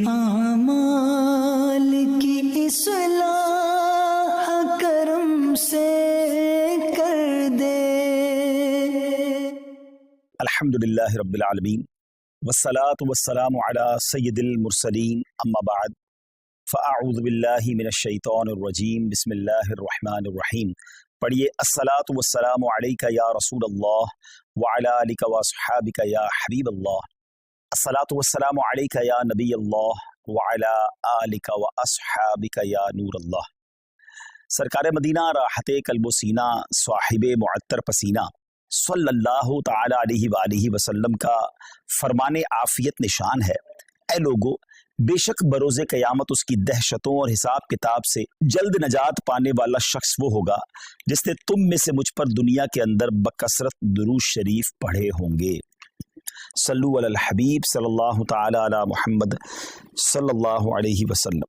اعمال کی اصلاح کرم سے کر دے۔ الحمدللہ رب العالمین والصلاة والسلام علی سید المرسلین، اما بعد فاعوذ باللہ من الشیطان الرجیم، بسم اللہ الرحمن الرحیم۔ پڑھیے الصلاۃ والسلام علیک یا رسول اللہ وعلی آلک واصحابک یا حبیب اللہ، الصلاۃ والسلام علیک یا نبی اللہ وعلی آلک واصحابک یا نور اللہ۔ سرکار مدینہ راحت قلب و سینہ، صاحب معطر پسینہ صلی اللہ تعالی علیہ وآلہ وسلم کا فرمان عافیت نشان ہے، اے لوگو بے شک بروز قیامت اس کی دہشتوں اور حساب کتاب سے جلد نجات پانے والا شخص وہ ہوگا جس نے تم میں سے مجھ پر دنیا کے اندر بکثرت درود شریف پڑھے ہوں گے۔ صلو علی الحبیب صلی اللہ تعالی علی محمد صلی اللہ علیہ وسلم۔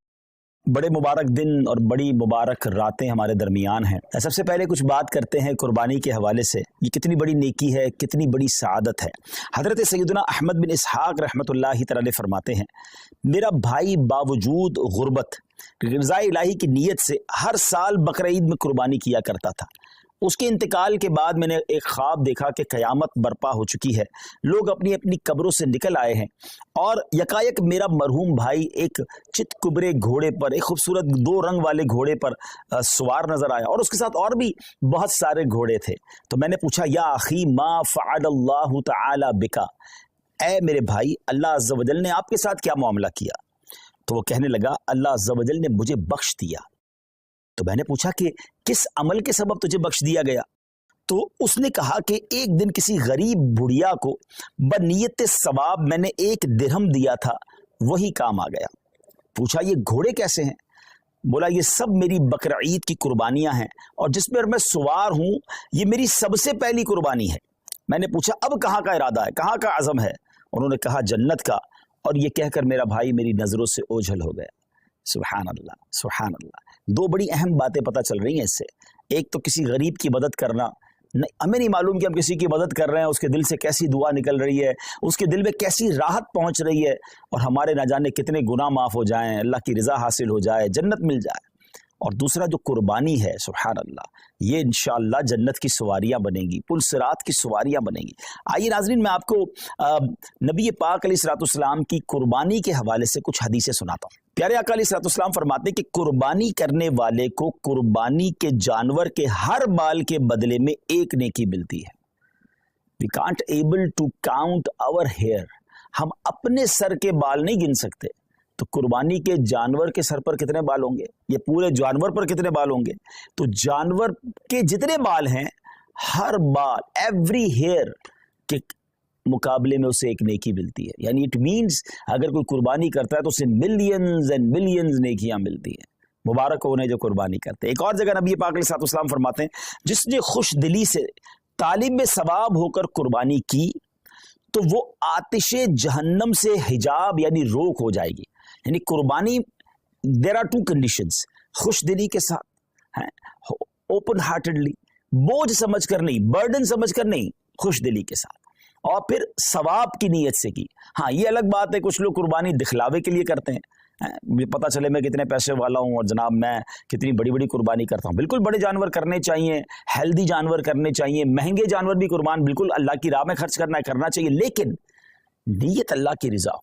بڑے مبارک دن اور بڑی مبارک راتیں ہمارے درمیان ہیں۔ سب سے پہلے کچھ بات کرتے ہیں قربانی کے حوالے سے، یہ کتنی بڑی نیکی ہے، کتنی بڑی سعادت ہے۔ حضرت سیدنا احمد بن اسحاق رحمۃ اللہ تعالی فرماتے ہیں، میرا بھائی باوجود غربت رضا الہی کی نیت سے ہر سال بقرعید میں قربانی کیا کرتا تھا۔ اس کے انتقال کے بعد میں نے ایک خواب دیکھا کہ قیامت برپا ہو چکی ہے، لوگ اپنی اپنی قبروں سے نکل آئے ہیں اور یکایک میرا مرحوم بھائی ایک چت کبرے گھوڑے پر، ایک خوبصورت 2 رنگ والے گھوڑے پر سوار نظر آیا، اور اس کے ساتھ اور بھی بہت سارے گھوڑے تھے۔ تو میں نے پوچھا، یا اخی ما فعل اللہ تعالی بکا، اے میرے بھائی اللہ عز و جل نے آپ کے ساتھ کیا معاملہ کیا؟ تو وہ کہنے لگا، اللہ عز و جل نے مجھے بخش دیا۔ تو میں نے پوچھا کہ کس عمل کے سبب تجھے بخش دیا گیا؟ تو اس نے کہا کہ ایک دن کسی غریب بڑھیا کو بنیت ثواب میں نے 1 درہم دیا تھا، وہی کام آ گیا۔ پوچھا یہ گھوڑے کیسے ہیں؟ بولا یہ سب میری بقرعید کی قربانیاں ہیں، اور جس پر میں سوار ہوں یہ میری سب سے پہلی قربانی ہے۔ میں نے پوچھا اب کہاں کا ارادہ ہے، کہاں کا عزم ہے؟ انہوں نے کہا جنت کا، اور یہ کہہ کر میرا بھائی میری نظروں سے اوجھل ہو گیا۔ سبحان اللہ سبحان اللہ۔ 2 بڑی اہم باتیں پتہ چل رہی ہیں اس سے۔ ایک تو کسی غریب کی مدد کرنا، ہمیں نہیں معلوم کہ ہم کسی کی مدد کر رہے ہیں، اس کے دل سے کیسی دعا نکل رہی ہے، اس کے دل میں کیسی راحت پہنچ رہی ہے، اور ہمارے نہ جانے کتنے گناہ معاف ہو جائیں، اللہ کی رضا حاصل ہو جائے، جنت مل جائے۔ اور دوسرا جو قربانی ہے، سبحان اللہ، یہ انشاءاللہ جنت کی سواریاں بنیں گی، پل صراط کی سواریاں بنیں گی۔ آئیے ناظرین، میں آپ کو نبی پاک علیہ الصلوۃ والسلام کی قربانی کے حوالے سے کچھ حدیثیں سناتا ہوں۔ پیارے آقا علیہ الصلوۃ والسلام فرماتے ہیں کہ قربانی کرنے والے کو قربانی کے جانور کے ہر بال کے بدلے میں 1 نیکی ملتی ہے۔ We can't able to count our hair، ہم اپنے سر کے بال نہیں گن سکتے، تو قربانی کے جانور کے سر پر کتنے بال ہوں گے، یہ پورے جانور پر کتنے بال ہوں گے؟ تو جانور کے جتنے بال ہیں، ہر بال، ایوری ہیئر کے مقابلے میں اسے 1 نیکی ملتی ہے۔ یعنی اٹ مینز اگر کوئی قربانی کرتا ہے تو اسے ملینز اینڈ ملینز نیکیاں ملتی ہیں۔ مبارک ہو انہیں جو قربانی کرتے ہیں۔ ایک اور جگہ نبی پاک علیہ الصلوۃ والسلام فرماتے ہیں، جس نے خوش دلی سے طالب ثواب ہو کر قربانی کی تو وہ آتش جہنم سے حجاب یعنی روک ہو جائے گی۔ یعنی قربانی دیر آر 2 کنڈیشنز، خوش دلی کے ساتھ، اوپن ہارٹڈلی، بوجھ سمجھ کر نہیں، برڈن سمجھ کر نہیں، خوش دلی کے ساتھ، اور پھر ثواب کی نیت سے کی۔ ہاں یہ الگ بات ہے کچھ لوگ قربانی دکھلاوے کے لیے کرتے ہیں، پتہ چلے میں کتنے پیسے والا ہوں اور جناب میں کتنی بڑی بڑی قربانی کرتا ہوں۔ بالکل بڑے جانور کرنے چاہیے، ہیلدی جانور کرنے چاہیے، مہنگے جانور بھی قربان بالکل اللہ کی راہ میں خرچ کرنا چاہیے، لیکن نیت اللہ کی رضا،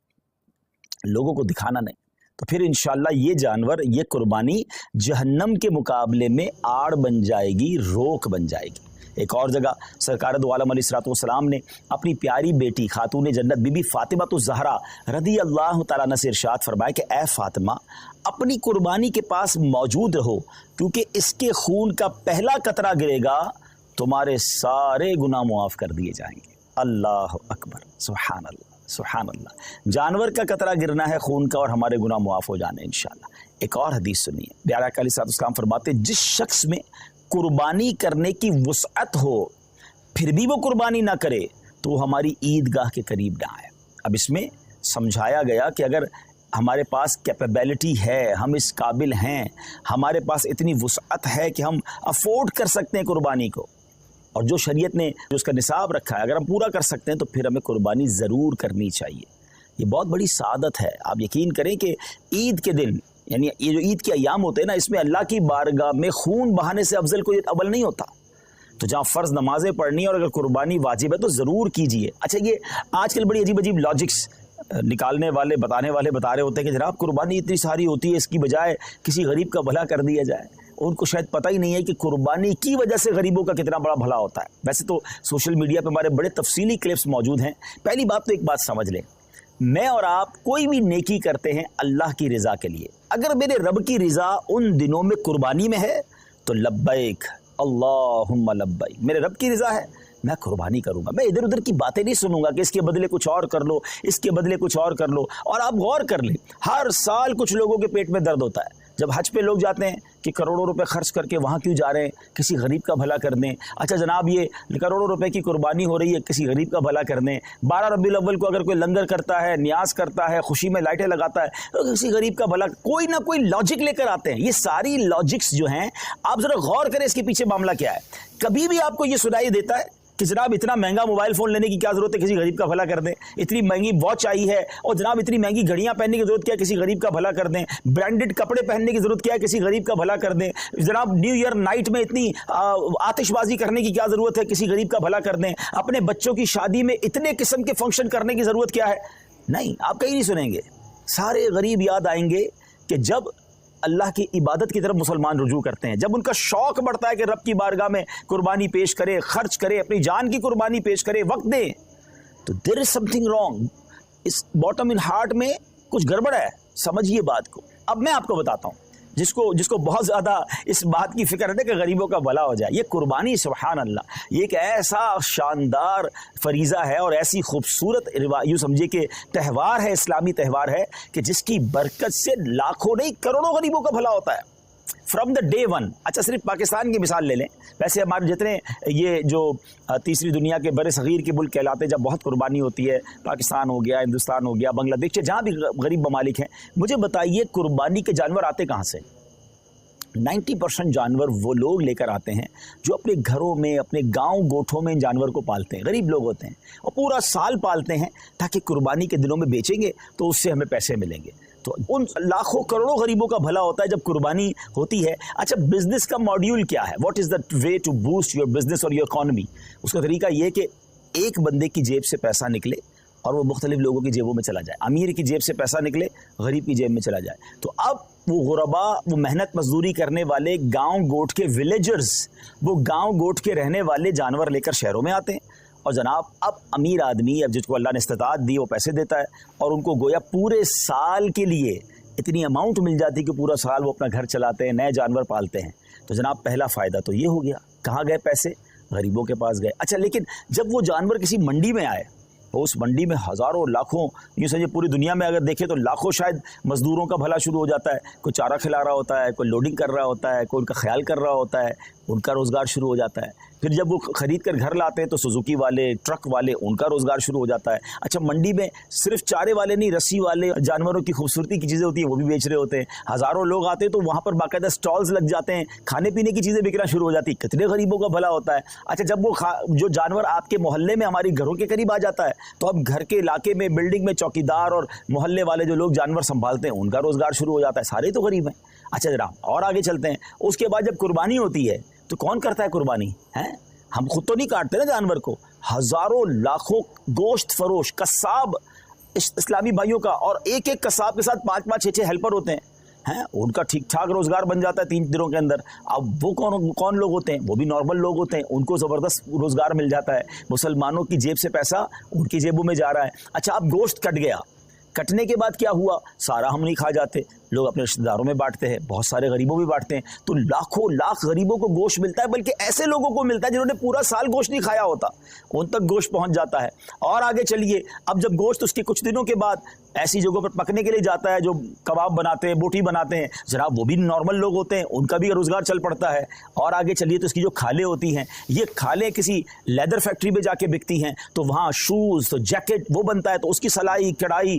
لوگوں کو دکھانا نہیں۔ تو پھر انشاءاللہ یہ جانور، یہ قربانی جہنم کے مقابلے میں آڑ بن جائے گی، روک بن جائے گی۔ ایک اور جگہ سرکار دو عالم علیہ الصلوۃ والسلام نے اپنی پیاری بیٹی خاتون جنت بی بی فاطمہ الزہرا رضی اللہ تعالیٰ عنہ سے ارشاد فرمایا کہ اے فاطمہ، اپنی قربانی کے پاس موجود رہو، کیونکہ اس کے خون کا پہلا قطرہ گرے گا تمہارے سارے گناہ معاف کر دیے جائیں گے۔ اللہ اکبر، سبحان اللہ سبحان اللہ۔ جانور کا قطرہ گرنا ہے خون کا، اور ہمارے گناہ معاف ہو جانے انشاءاللہ۔ ایک اور حدیث سنیے، پیارے آقا علیہ السلام فرماتے ہیں، جس شخص میں قربانی کرنے کی وسعت ہو پھر بھی وہ قربانی نہ کرے تو وہ ہماری عیدگاہ کے قریب نہ آئے۔ اب اس میں سمجھایا گیا کہ اگر ہمارے پاس کیپیبلٹی ہے، ہم اس قابل ہیں، ہمارے پاس اتنی وسعت ہے کہ ہم افورڈ کر سکتے ہیں قربانی کو، اور جو شریعت نے جو اس کا نصاب رکھا ہے اگر ہم پورا کر سکتے ہیں تو پھر ہمیں قربانی ضرور کرنی چاہیے۔ یہ بہت بڑی سعادت ہے. آپ یقین کریں کہ عید کے دن، یعنی یہ جو عید کے ایام ہوتے ہیں نا، اس میں اللہ کی بارگاہ میں خون بہانے سے افضل کوئی عمل نہیں ہوتا. تو جہاں فرض نمازیں پڑھنی اور اگر قربانی واجب ہے تو ضرور کیجئے. اچھا، یہ آج کل بڑی عجیب عجیب لاجکس نکالنے والے بتانے والے بتا رہے ہوتے ہیں کہ جناب قربانی اتنی ساری ہوتی ہے، اس کی بجائے کسی غریب کا بھلا کر دیا جائے. ان کو شاید پتہ ہی نہیں ہے کہ قربانی کی وجہ سے غریبوں کا کتنا بڑا بھلا ہوتا ہے. ویسے تو سوشل میڈیا پہ ہمارے بڑے تفصیلی کلپس موجود ہیں. پہلی بات تو ایک بات سمجھ لیں، میں اور آپ کوئی بھی نیکی کرتے ہیں اللہ کی رضا کے لیے. اگر میرے رب کی رضا ان دنوں میں قربانی میں ہے تو لبیک اللہم لبیک، میرے رب کی رضا ہے میں قربانی کروں گا. میں ادھر ادھر کی باتیں نہیں سنوں گا کہ اس کے بدلے کچھ اور کر لو، اس کے بدلے کچھ اور کر لو. اور آپ غور کر لیں، ہر سال کچھ لوگوں کے پیٹ میں درد ہوتا ہے. جب حج پہ لوگ جاتے ہیں کہ کروڑوں روپے خرچ کر کے وہاں کیوں جا رہے ہیں؟ کسی غریب کا بھلا کر دیں. اچھا جناب، یہ کروڑوں روپے کی قربانی ہو رہی ہے، کسی غریب کا بھلا کر دیں. 12 ربیع الاول کو اگر کوئی لنگر کرتا ہے، نیاز کرتا ہے، خوشی میں لائٹیں لگاتا ہے، تو کسی غریب کا بھلا. کوئی نہ کوئی لاجک لے کر آتے ہیں. یہ ساری لاجکس جو ہیں، آپ ذرا غور کریں اس کے پیچھے معاملہ کیا ہے. کبھی بھی آپ کو یہ سنائی دیتا ہے کہ جناب اتنا مہنگا موبائل فون لینے کی کیا ضرورت ہے، کسی غریب کا بھلا کر دیں. اتنی مہنگی واچ آئی ہے اور جناب اتنی مہنگی گھڑیاں پہننے کی ضرورت کیا ہے، کسی غریب کا بھلا کر دیں. برانڈڈ کپڑے پہننے کی ضرورت کیا ہے، کسی غریب کا بھلا کر دیں. جناب نیو ایئر نائٹ میں اتنی آتش بازی کرنے کی کیا ضرورت ہے، کسی غریب کا بھلا کر دیں. اپنے بچوں کی شادی میں اتنے قسم کے فنکشن کرنے کی ضرورت کیا ہے. نہیں، آپ کہیں نہیں سنیں گے. سارے غریب یاد آئیں گے کہ جب اللہ کی عبادت کی طرف مسلمان رجوع کرتے ہیں، جب ان کا شوق بڑھتا ہے کہ رب کی بارگاہ میں قربانی پیش کرے، خرچ کرے، اپنی جان کی قربانی پیش کرے، وقت دے، تو دیر از سم تھنگ رانگ. اس باٹم ان ہارٹ میں کچھ گڑبڑ ہے. سمجھیے بات کو. اب میں آپ کو بتاتا ہوں، جس کو بہت زیادہ اس بات کی فکر ہے کہ غریبوں کا بھلا ہو جائے. یہ قربانی سبحان اللہ، یہ ایک ایسا شاندار فریضہ ہے اور ایسی خوبصورت یوں سمجھے کہ تہوار ہے، اسلامی تہوار ہے کہ جس کی برکت سے لاکھوں نہیں کروڑوں غریبوں کا بھلا ہوتا ہے فرام دا ڈے ون. اچھا، صرف پاکستان کی مثال لے لیں. ویسے ہمارے جتنے یہ جو تیسری دنیا کے بر صغیر کے ملک کہلاتے ہیں، جب بہت قربانی ہوتی ہے، پاکستان ہو گیا، ہندوستان ہو گیا، بنگلہ دیش، جہاں بھی غریب ممالک ہیں، مجھے بتائیے قربانی کے جانور آتے کہاں سے؟ 90% جانور وہ لوگ لے کر آتے ہیں جو اپنے گھروں میں، اپنے گاؤں گوٹھوں میں ان جانور کو پالتے ہیں. غریب لوگ ہوتے ہیں اور پورا سال پالتے ہیں تاکہ قربانی کے دنوں میں بیچیں گے تو اس سے ہمیں پیسے ملیں گے. تو ان لاکھوں کروڑوں غریبوں کا بھلا ہوتا ہے جب قربانی ہوتی ہے. اچھا، بزنس کا ماڈیول کیا ہے؟ What is the way to boost your business اور یور اکانومی؟ اس کا طریقہ یہ کہ ایک بندے کی جیب سے پیسہ نکلے اور وہ مختلف لوگوں کی جیبوں میں چلا جائے. امیر کی جیب سے پیسہ نکلے، غریب کی جیب میں چلا جائے. تو اب وہ غربا، وہ محنت مزدوری کرنے والے گاؤں گوٹ کے ولیجرز، وہ گاؤں گوٹ کے رہنے والے جانور لے کر شہروں میں آتے ہیں. اور جناب اب امیر آدمی، اب جس کو اللہ نے استطاعت دی، وہ پیسے دیتا ہے اور ان کو گویا پورے سال کے لیے اتنی اماؤنٹ مل جاتی کہ پورا سال وہ اپنا گھر چلاتے ہیں، نئے جانور پالتے ہیں. تو جناب پہلا فائدہ تو یہ ہو گیا. کہاں گئے پیسے؟ غریبوں کے پاس گئے. اچھا، لیکن جب وہ جانور کسی منڈی میں آئے تو اس منڈی میں ہزاروں لاکھوں، یوں سمجھے پوری دنیا میں اگر دیکھیں تو لاکھوں شاید مزدوروں کا بھلا شروع ہو جاتا ہے. کوئی چارہ کھلا رہا ہوتا ہے، کوئی لوڈنگ کر رہا ہوتا ہے، کوئی ان کا خیال کر رہا ہوتا ہے، ان کا روزگار شروع ہو جاتا ہے. پھر جب وہ خرید کر گھر لاتے ہیں تو سوزوکی والے، ٹرک والے، ان کا روزگار شروع ہو جاتا ہے. اچھا، منڈی میں صرف چارے والے نہیں، رسی والے، جانوروں کی خوبصورتی کی چیزیں ہوتی ہیں وہ بھی بیچ رہے ہوتے ہیں. ہزاروں لوگ آتے ہیں تو وہاں پر باقاعدہ سٹالز لگ جاتے ہیں، کھانے پینے کی چیزیں بکنا شروع ہو جاتی. کتنے غریبوں کا بھلا ہوتا ہے. اچھا، جب وہ جو جانور آپ کے محلے میں، ہماری گھروں کے قریب آ جاتا ہے تو اب گھر کے علاقے میں، بلڈنگ میں چوکیدار اور محلے والے جو لوگ جانور سنبھالتے ہیں ان کا روزگار شروع ہو جاتا ہے. سارے تو غریب ہیں. اچھا جناب، اور آگے چلتے ہیں. اس کے بعد جب قربانی ہوتی ہے تو کون کرتا ہے قربانی؟ ہم خود تو نہیں کاٹتے نا جانور کو. ہزاروں لاکھوں گوشت فروش قصاب اسلامی بھائیوں کا، اور ایک ایک قصاب کے ساتھ 5-5 6-6 ہیلپر ہوتے ہیں. ان کا ٹھیک ٹھاک روزگار بن جاتا ہے 3 دنوں کے اندر. اب وہ کون لوگ ہوتے ہیں؟ وہ بھی نارمل لوگ ہوتے ہیں، ان کو زبردست روزگار مل جاتا ہے. مسلمانوں کی جیب سے پیسہ ان کی جیبوں میں جا رہا ہے. اچھا، اب گوشت کٹ گیا، کٹنے کے بعد کیا ہوا؟ سارا ہم نہیں کھا جاتے، لوگ اپنے رشتہ داروں میں بانٹتے ہیں، بہت سارے غریبوں بھی بانٹتے ہیں. تو لاکھوں لاکھ غریبوں کو گوشت ملتا ہے، بلکہ ایسے لوگوں کو ملتا ہے جنہوں نے پورا سال گوشت نہیں کھایا ہوتا، ان تک گوشت پہنچ جاتا ہے. اور آگے چلیے، اب جب گوشت اس کے کچھ دنوں کے بعد ایسی جگہوں پر پکنے کے لیے جاتا ہے جو کباب بناتے ہیں، بوٹی بناتے ہیں، جناب وہ بھی نارمل لوگ ہوتے ہیں، ان کا بھی روزگار چل پڑتا ہے. اور آگے چلیے تو اس کی جو کھالیں ہوتی ہیں، یہ کھالیں کسی لیدر فیکٹری میں جا کے بکتی ہیں تو وہاں شوز، تو جیکٹ وہ بنتا ہے، تو اس کی سلائی، کڑھائی،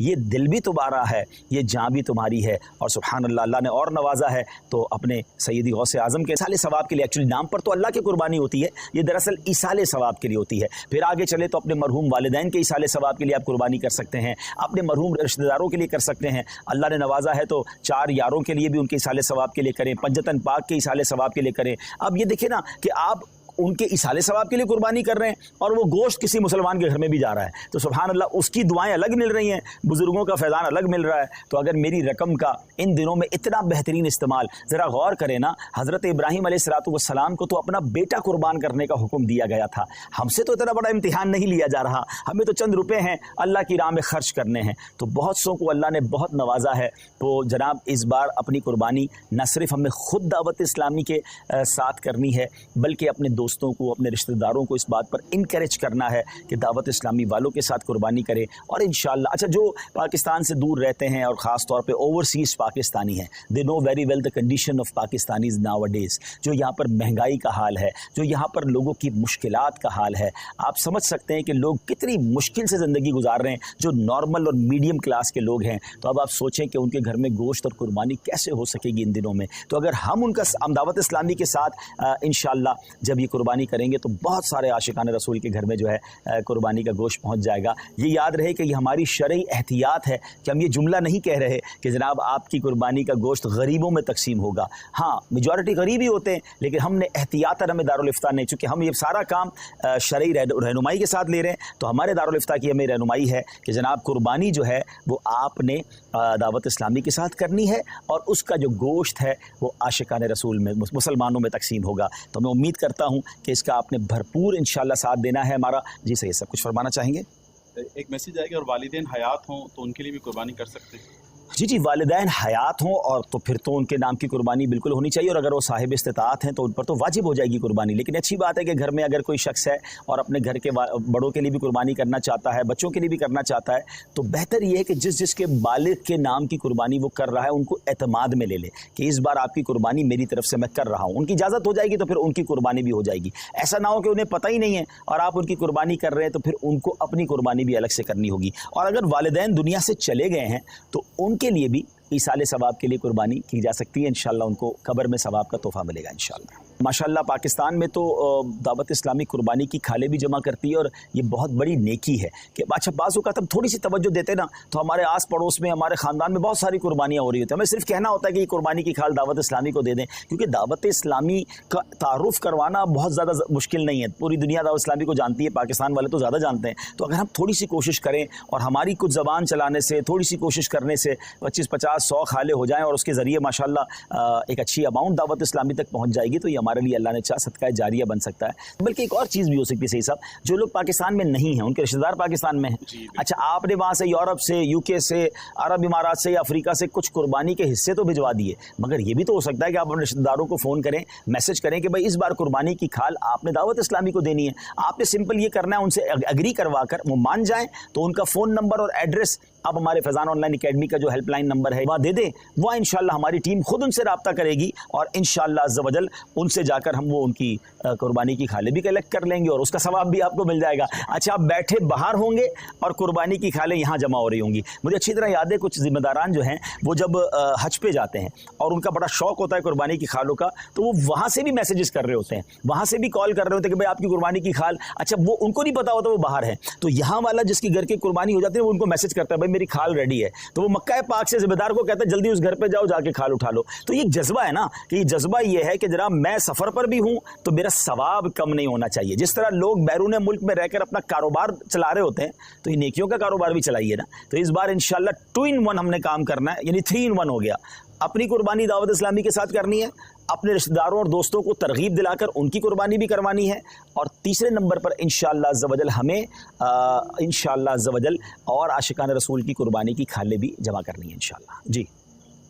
یہ دل بھی تمہارا ہے، یہ جان بھی تمہاری ہے. اور سبحان اللہ، اللہ نے اور نوازا ہے تو اپنے سیدی غوث اعظم کے ایصال ثواب کے لیے، ایکچولی نام پر تو اللہ کی قربانی ہوتی ہے، یہ دراصل ایصال ثواب کے لیے ہوتی ہے. پھر آگے چلے تو اپنے مرحوم والدین کے ایصال ثواب کے لیے آپ قربانی کر سکتے ہیں، اپنے مرحوم رشتہ داروں کے لیے کر سکتے ہیں. اللہ نے نوازا ہے تو 4 یاروں کے لیے بھی ان کے ایصال ثواب کے لیے کریں، پنجتن پاک کے ایصال ثواب کے لیے کریں. اب یہ دیکھیں نا کہ آپ ان کے ایصال ثواب کے لیے قربانی کر رہے ہیں اور وہ گوشت کسی مسلمان کے گھر میں بھی جا رہا ہے، تو سبحان اللہ اس کی دعائیں الگ مل رہی ہیں، بزرگوں کا فیضان الگ مل رہا ہے. تو اگر میری رقم کا ان دنوں میں اتنا بہترین استعمال، ذرا غور کریں نا، حضرت ابراہیم علیہ السلام کو تو اپنا بیٹا قربان کرنے کا حکم دیا گیا تھا. ہم سے تو اتنا بڑا امتحان نہیں لیا جا رہا، ہمیں تو چند روپے ہیں اللہ کی راہ میں خرچ کرنے ہیں. تو بہت سو کو اللہ نے بہت نوازا ہے. تو جناب اس بار اپنی قربانی نہ صرف ہمیں خود دعوت اسلامی کے ساتھ کرنی ہے، بلکہ اپنے دوستوں کو، اپنے رشتہ داروں کو اس بات پر انکریج کرنا ہے کہ دعوت اسلامی والوں کے ساتھ قربانی کرے. اور انشاءاللہ اچھا جو پاکستان سے دور رہتے ہیں اور خاص طور پہ اوورسیز پاکستانی ہیں، they know very well the condition of Pakistanis nowadays, جو یہاں پر مہنگائی کا حال ہے، جو یہاں پر لوگوں کی مشکلات کا حال ہے. آپ سمجھ سکتے ہیں کہ لوگ کتنی مشکل سے زندگی گزار رہے ہیں جو نارمل اور میڈیم کلاس کے لوگ ہیں. تو اب آپ سوچیں کہ ان کے گھر میں گوشت اور قربانی کیسے ہو سکے گی ان دنوں میں. تو اگر ہم دعوت اسلامی کے ساتھ انشاءاللہ جب یہ قربانی کریں گے تو بہت سارے عاشقان رسول کے گھر میں جو ہے قربانی کا گوشت پہنچ جائے گا. یہ یاد رہے کہ یہ ہماری شرعی احتیاط ہے کہ ہم یہ جملہ نہیں کہہ رہے کہ جناب آپ کی قربانی کا گوشت غریبوں میں تقسیم ہوگا. ہاں میجورٹی غریب ہی ہوتے ہیں، لیکن ہم نے احتیاطاً ہمیں دارالفتہ نہیں، چونکہ ہم یہ سارا کام شرعی رہنمائی کے ساتھ لے رہے ہیں. تو ہمارے دارالفتہ کی ہمیں رہنمائی ہے کہ جناب قربانی جو ہے وہ آپ نے دعوت اسلامی کے ساتھ کرنی ہے اور اس کا جو گوشت ہے وہ عاشقان رسول میں، مسلمانوں میں تقسیم ہوگا. تو میں امید کرتا ہوں کہ اس کا آپ نے بھرپور انشاءاللہ ساتھ دینا ہے ہمارا. جی صحیح، سب کچھ فرمانا چاہیں گے؟ ایک میسیج آئے گا، اور والدین حیات ہوں تو ان کے لیے بھی قربانی کر سکتے ہیں؟ جی والدین حیات ہوں اور تو پھر تو ان کے نام کی قربانی بالکل ہونی چاہیے، اور اگر وہ صاحب استطاعت ہیں تو ان پر تو واجب ہو جائے گی قربانی. لیکن اچھی بات ہے کہ گھر میں اگر کوئی شخص ہے اور اپنے گھر کے بڑوں کے لیے بھی قربانی کرنا چاہتا ہے، بچوں کے لیے بھی کرنا چاہتا ہے، تو بہتر یہ ہے کہ جس کے بالغ کے نام کی قربانی وہ کر رہا ہے ان کو اعتماد میں لے لے کہ اس بار آپ کی قربانی میری طرف سے میں کر رہا ہوں. ان کی اجازت ہو جائے گی تو پھر ان کی قربانی بھی ہو جائے گی. ایسا نہ ہو کہ انہیں پتہ ہی نہیں ہے اور آپ ان کی قربانی کر رہے ہیں تو پھر ان کو اپنی قربانی بھی الگ سے کرنی ہوگی. اور اگر والدین دنیا سے چلے گئے ہیں تو ان کے لیے بھی ایصال ثواب کے لیے قربانی کی جا سکتی ہے. انشاءاللہ ان کو قبر میں ثواب کا تحفہ ملے گا انشاءاللہ. ماشاءاللہ پاکستان میں تو دعوت اسلامی قربانی کی کھالیں بھی جمع کرتی ہے اور یہ بہت بڑی نیکی ہے کہ اچھا بعض اوقات ہم تھوڑی سی توجہ دیتے نا تو ہمارے آس پڑوس میں، ہمارے خاندان میں بہت ساری قربانیاں ہو رہی ہوتی ہیں. ہمیں صرف کہنا ہوتا ہے کہ یہ قربانی کی کھال دعوت اسلامی کو دے دیں، کیونکہ دعوت اسلامی کا تعارف کروانا بہت زیادہ مشکل نہیں ہے. پوری دنیا دعوت اسلامی کو جانتی ہے، پاکستان والے تو زیادہ جانتے ہیں. تو اگر ہم تھوڑی سی کوشش کریں اور ہماری کچھ زبان چلانے سے، تھوڑی سی کوشش کرنے سے 25 50 100 کھالے ہو جائیں اور اس کے ذریعے ماشاءاللہ ایک اچھی اماؤنٹ دعوت اسلامی تک پہنچ جائے گی تو یہ ہمارے لیے اللہ نے چاہ صدقہ جاریہ بن سکتا ہے. بلکہ ایک اور چیز بھی ہو سکتی ہے صحیح صاحب، جو لوگ پاکستان میں نہیں ہیں ان کے رشتہ دار پاکستان میں ہیں. اچھا آپ نے وہاں سے یورپ سے، یو کے سے، عرب امارات سے یا افریقہ سے کچھ قربانی کے حصے تو بھجوا دیے، مگر یہ بھی تو ہو سکتا ہے کہ آپ اپنے رشتہ داروں کو فون کریں، میسج کریں کہ بھائی اس بار قربانی کی کھال آپ نے دعوت اسلامی کو دینی ہے. آپ نے سمپل یہ کرنا ہے، ان سے اگری کروا کر وہ مان جائیں تو ان کا فون نمبر اور ایڈریس آپ ہمارے فیضان آن لائن اکیڈمی کا جو ہیلپ لائن نمبر ہے وہاں دے دیں. وہ انشاءاللہ ہماری ٹیم خود ان سے رابطہ کرے گی اور انشاءاللہ عز و جل ان سے جا کر ہم وہ ان کی قربانی کی کھالیں بھی کلیکٹ کر لیں گے اور اس کا ثواب بھی آپ کو مل جائے گا. اچھا آپ بیٹھے باہر ہوں گے اور قربانی کی کھالیں یہاں جمع ہو رہی ہوں گی. مجھے اچھی طرح یاد ہے کچھ ذمہ داران جو ہیں وہ جب حج پہ جاتے ہیں اور ان کا بڑا شوق ہوتا ہے قربانی کی کھالوں کا، تو وہ وہاں سے بھی میسیجز کر رہے ہوتے ہیں، وہاں سے بھی کال کر رہے ہوتے ہیں کہ بھائی آپ کی قربانی کی کھال. اچھا وہ ان کو نہیں پتا ہوتا، وہ باہر ہیں، تو یہاں والا جس کی گھر کی قربانی ہو جاتی ہے وہ ان کو میسج کرتا ہے بھائی میری کھال ریڈی ہے، تو وہ مکہ پاک سے ذمہ دار کو کہتا ہے جلدی اس گھر پہ جاؤ، جا کے کھال اٹھا لو. تو یہ جذبہ ہے نا کہ یہ جذبہ یہ ہے کہ جناب میں سفر پر بھی ہوں تو میرا ثواب کم نہیں ہونا چاہیے. جس طرح لوگ بیرون ملک میں رہ کر اپنا کاروبار چلا رہے ہوتے ہیں تو یہ نیکیوں کا کاروبار بھی چلائیے نا. تو اس بار انشاءاللہ 2 in 1 ہم نے کام کرنا ہے، یعنی 3 in 1 ہو گیا. اپنی قربانی دعوت اسلامی کے ساتھ کرنی ہے، اپنے رشتہ داروں اور دوستوں کو ترغیب دلا کر ان کی قربانی بھی کروانی ہے، اور تیسرے نمبر پر انشاءاللہ عز و جل ہمیں انشاءاللہ عز و جل اور عاشقان رسول کی قربانی کی کھالیں بھی جمع کرنی ہے انشاءاللہ. جی